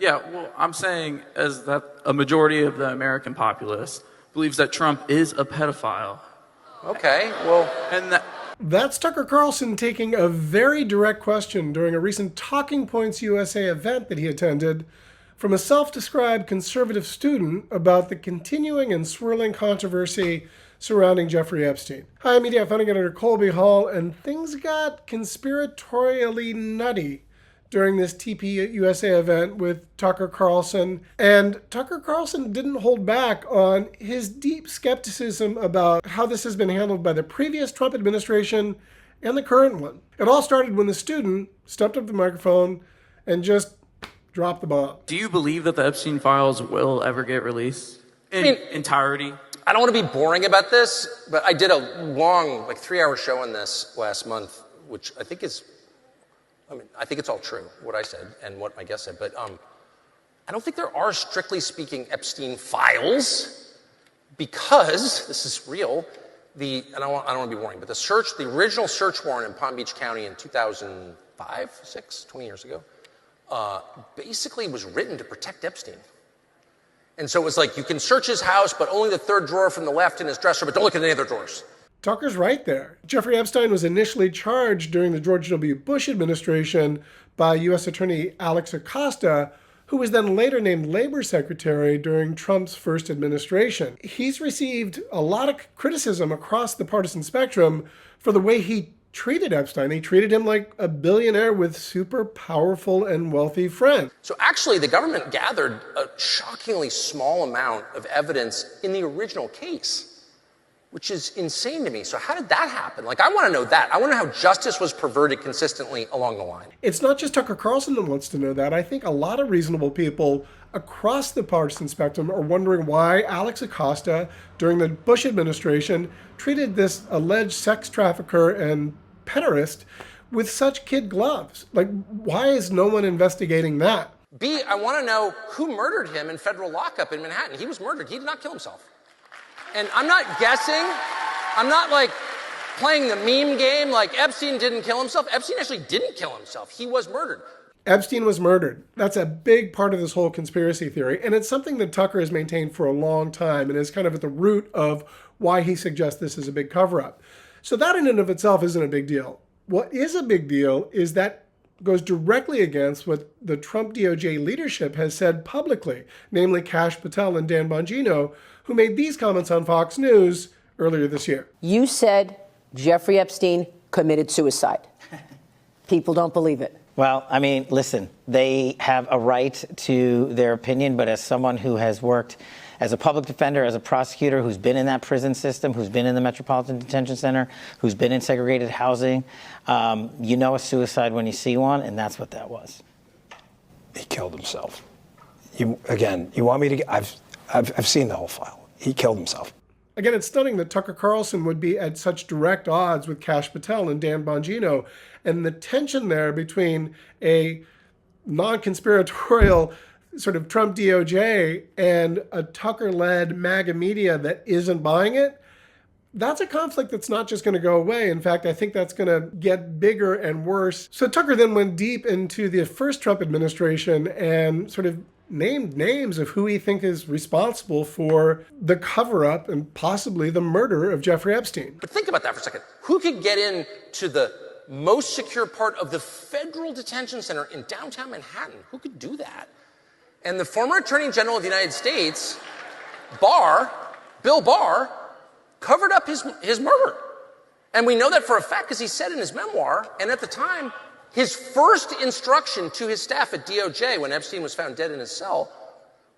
Yeah, well, I'm saying as that a majority of the American populace believes that Trump is a pedophile. Okay, well... And That's Tucker Carlson taking a very direct question during a recent Talking Points USA event that he attended from a self-described conservative student about the continuing and swirling controversy surrounding Jeffrey Epstein. Hi, Mediaite founding editor Colby Hall, and things got conspiratorially nutty during this TPUSA event with Tucker Carlson. And Tucker Carlson didn't hold back on his deep skepticism about how this has been handled by the previous Trump administration and the current one. It all started when the student stepped up to the microphone and just dropped the bomb. do you believe that the Epstein files will ever get released in entirety? I don't want to be boring about this, but I did a long, 3-hour show on this last month, which I think is, I think it's all true, what I said and what my guest said, but I don't think there are, strictly speaking, Epstein files, because, this is real, and I don't want to be boring, but the original search warrant in Palm Beach County in 2005, 6, 20 years ago, basically was written to protect Epstein. And so it was like, you can search his house, but only the third drawer from the left in his dresser, but don't look at any other drawers. Tucker's right there. Jeffrey Epstein was initially charged during the George W. Bush administration by U.S. Attorney Alex Acosta, who was then later named Labor Secretary during Trump's first administration. He's received a lot of criticism across the partisan spectrum for the way he treated Epstein. He treated him like a billionaire with super powerful and wealthy friends. So actually, the government gathered a shockingly small amount of evidence in the original case, which is insane to me. So how did that happen? I want to know that. I want to know how justice was perverted consistently along the line. It's not just Tucker Carlson that wants to know that. I think a lot of reasonable people across the partisan spectrum are wondering why Alex Acosta, during the Bush administration, treated this alleged sex trafficker and pederast with such kid gloves. Why is no one investigating that? B, I want to know who murdered him in federal lockup in Manhattan. He was murdered. He did not kill himself. And I'm not guessing. I'm not playing the meme game Epstein didn't kill himself. Epstein actually didn't kill himself. He was murdered. Epstein was murdered. That's a big part of this whole conspiracy theory. And it's something that Tucker has maintained for a long time and is kind of at the root of why he suggests this is a big cover-up. So that in and of itself isn't a big deal. What is a big deal is that goes directly against what the Trump DOJ leadership has said publicly, namely Kash Patel and Dan Bongino, who made these comments on Fox News earlier this year. You said Jeffrey Epstein committed suicide. People don't believe it. Well, listen, they have a right to their opinion, but as someone who has worked as a public defender, as a prosecutor, who's been in that prison system, who's been in the Metropolitan Detention Center, who's been in segregated housing, you know a suicide when you see one, and that's what that was. He killed himself. You want me to? I've seen the whole file. He killed himself. Again, it's stunning that Tucker Carlson would be at such direct odds with Kash Patel and Dan Bongino, and the tension there between a non-conspiratorial sort of Trump DOJ and a Tucker-led MAGA media that isn't buying it, that's a conflict that's not just going to go away. In fact, I think that's going to get bigger and worse. So Tucker then went deep into the first Trump administration and sort of named names of who he thinks is responsible for the cover-up and possibly the murder of Jeffrey Epstein. But think about that for a second. Who could get into the most secure part of the federal detention center in downtown Manhattan? Who could do that? And the former Attorney General of the United States, Bill Barr, covered up his murder. And we know that for a fact because he said in his memoir, and at the time, his first instruction to his staff at DOJ when Epstein was found dead in his cell,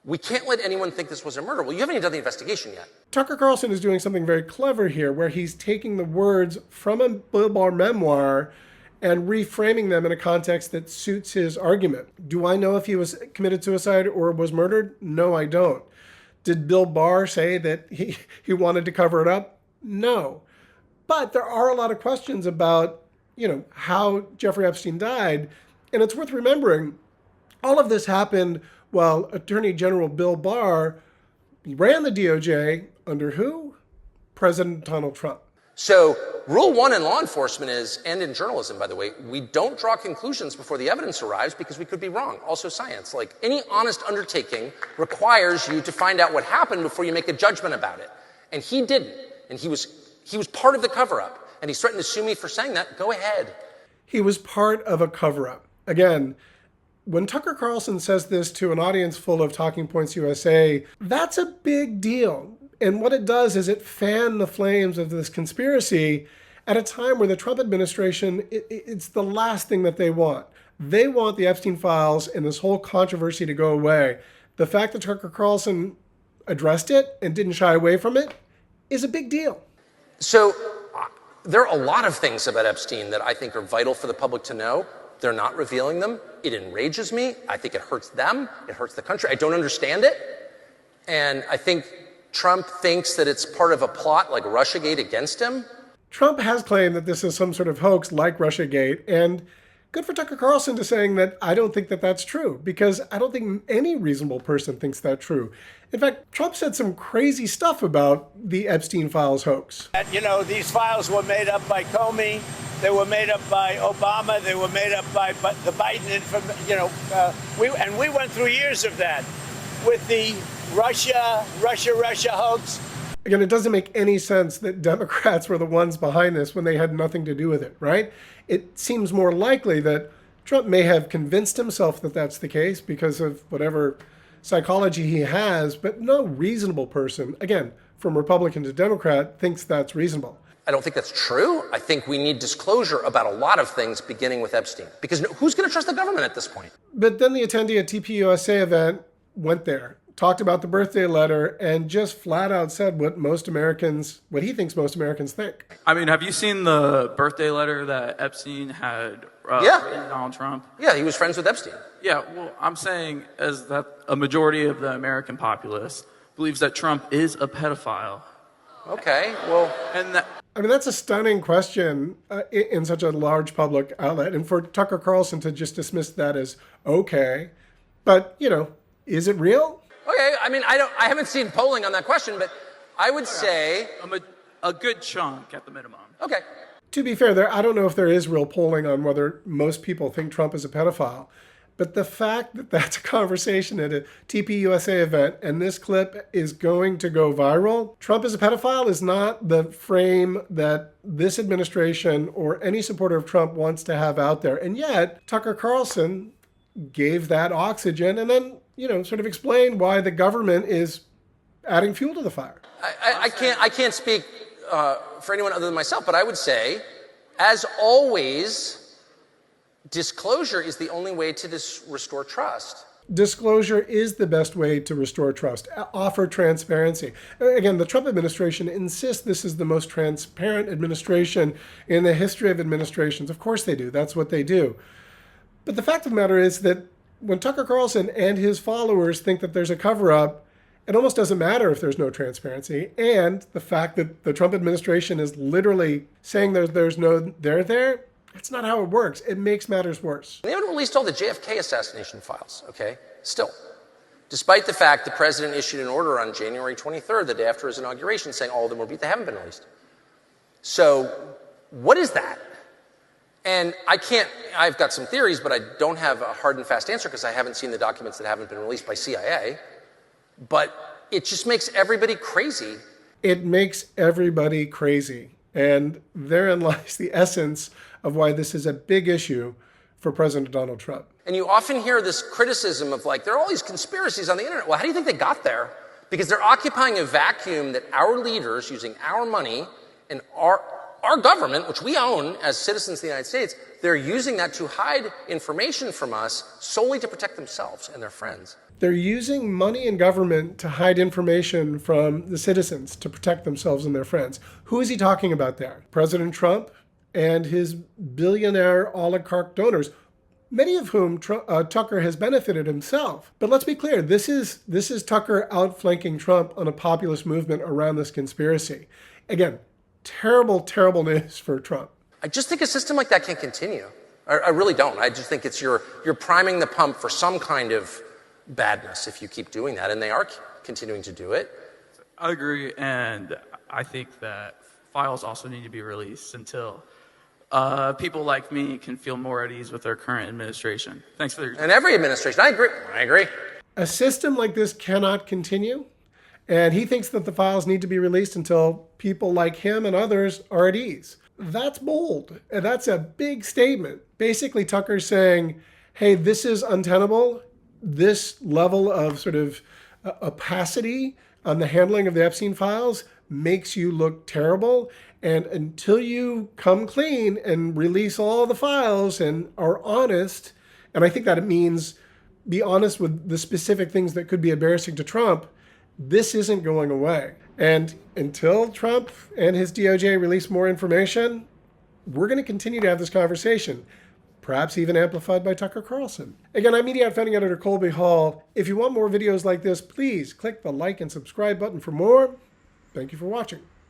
we can't let anyone think this was a murder. Well, you haven't even done the investigation yet. Tucker Carlson is doing something very clever here, where he's taking the words from a Bill Barr memoir and reframing them in a context that suits his argument. Do I know if he was committed suicide or was murdered? No, I don't. Did Bill Barr say that he wanted to cover it up? No. But there are a lot of questions about, how Jeffrey Epstein died. And it's worth remembering, all of this happened while Attorney General Bill Barr ran the DOJ under who? President Donald Trump. So rule one in law enforcement is, and in journalism, by the way, we don't draw conclusions before the evidence arrives because we could be wrong. Also science. Like any honest undertaking requires you to find out what happened before you make a judgment about it. And he didn't. And he was part of the cover-up. And he's threatened to sue me for saying that. Go ahead. He was part of a cover-up. Again, when Tucker Carlson says this to an audience full of Talking Points USA, that's a big deal. And what it does is it fanned the flames of this conspiracy at a time where the Trump administration, it's the last thing that they want. They want the Epstein files and this whole controversy to go away. The fact that Tucker Carlson addressed it and didn't shy away from it is a big deal. So there are a lot of things about Epstein that I think are vital for the public to know. They're not revealing them. It enrages me. I think it hurts them. It hurts the country. I don't understand it. And I think Trump thinks that it's part of a plot like Russiagate against him. Trump has claimed that this is some sort of hoax like Russiagate, and good for Tucker Carlson to saying that I don't think that that's true, because I don't think any reasonable person thinks that's true. In fact, Trump said some crazy stuff about the Epstein files hoax. You know, these files were made up by Comey. They were made up by Obama. They were made up by the Biden. We went through years of that with the Russia hoax. Again, it doesn't make any sense that Democrats were the ones behind this when they had nothing to do with it, right? It seems more likely that Trump may have convinced himself that that's the case because of whatever psychology he has, but no reasonable person, again, from Republican to Democrat, thinks that's reasonable. I don't think that's true. I think we need disclosure about a lot of things, beginning with Epstein. Because who's going to trust the government at this point? But then the attendee at TPUSA event went there, talked about the birthday letter, and just flat out said what he thinks most Americans think. I mean, have you seen the birthday letter that Epstein had Yeah. written to Donald Trump? Yeah, he was friends with Epstein. Yeah, well, I'm saying is that a majority of the American populace believes that Trump is a pedophile. Okay, well, And that, I mean, that's a stunning question in such a large public outlet. And for Tucker Carlson to just dismiss that as okay, but, is it real? okay. I mean, I haven't seen polling on that question, but I would say, a good chunk at the minimum. okay. To be fair, I don't know if there is real polling on whether most people think Trump is a pedophile. But the fact that that's a conversation at a TPUSA event and this clip is going to go viral, Trump is a pedophile is not the frame that this administration or any supporter of Trump wants to have out there. And yet, Tucker Carlson gave that oxygen and then, sort of explained why the government is adding fuel to the fire. I can't speak for anyone other than myself, but I would say, as always, disclosure is the only way to restore trust. Disclosure is the best way to restore trust. Offer transparency. Again, the Trump administration insists this is the most transparent administration in the history of administrations. Of course they do. That's what they do. But the fact of the matter is that when Tucker Carlson and his followers think that there's a cover-up, it almost doesn't matter if there's no transparency. And the fact that the Trump administration is literally saying there's no there, that's not how it works. It makes matters worse. They haven't released all the JFK assassination files, okay? Still. Despite the fact the president issued an order on January 23rd, the day after his inauguration, saying all of them were beat, they haven't been released. So what is that? And I've got some theories, but I don't have a hard and fast answer because I haven't seen the documents that haven't been released by CIA. But it just makes everybody crazy. It makes everybody crazy. And therein lies the essence of why this is a big issue for President Donald Trump. And you often hear this criticism of there are all these conspiracies on the internet. Well, how do you think they got there? Because they're occupying a vacuum that our leaders, using our money and our government, which we own as citizens of the United States, they're using that to hide information from us solely to protect themselves and their friends. They're using money and government to hide information from the citizens to protect themselves and their friends. Who is he talking about there? President Trump and his billionaire oligarch donors, many of whom Tucker has benefited himself. But let's be clear, this is Tucker outflanking Trump on a populist movement around this conspiracy. Again, terrible, terrible news for Trump. I just think a system like that can't continue. I really don't. I just think it's you're priming the pump for some kind of badness if you keep doing that, and they are continuing to do it. I agree, and I think that files also need to be released until people like me can feel more at ease with our current administration. Thanks for your time. And every administration, I agree. A system like this cannot continue, and he thinks that the files need to be released until people like him and others are at ease. That's bold, and that's a big statement. Basically, Tucker's saying, hey, this is untenable. This level of sort of opacity on the handling of the Epstein files makes you look terrible. And until you come clean and release all the files and are honest, and I think that it means be honest with the specific things that could be embarrassing to Trump, this isn't going away. And until Trump and his DOJ release more information, we're going to continue to have this conversation, perhaps even amplified by Tucker Carlson. Again, I'm Mediaite founding editor Colby Hall. If you want more videos like this, please click the like and subscribe button for more. Thank you for watching.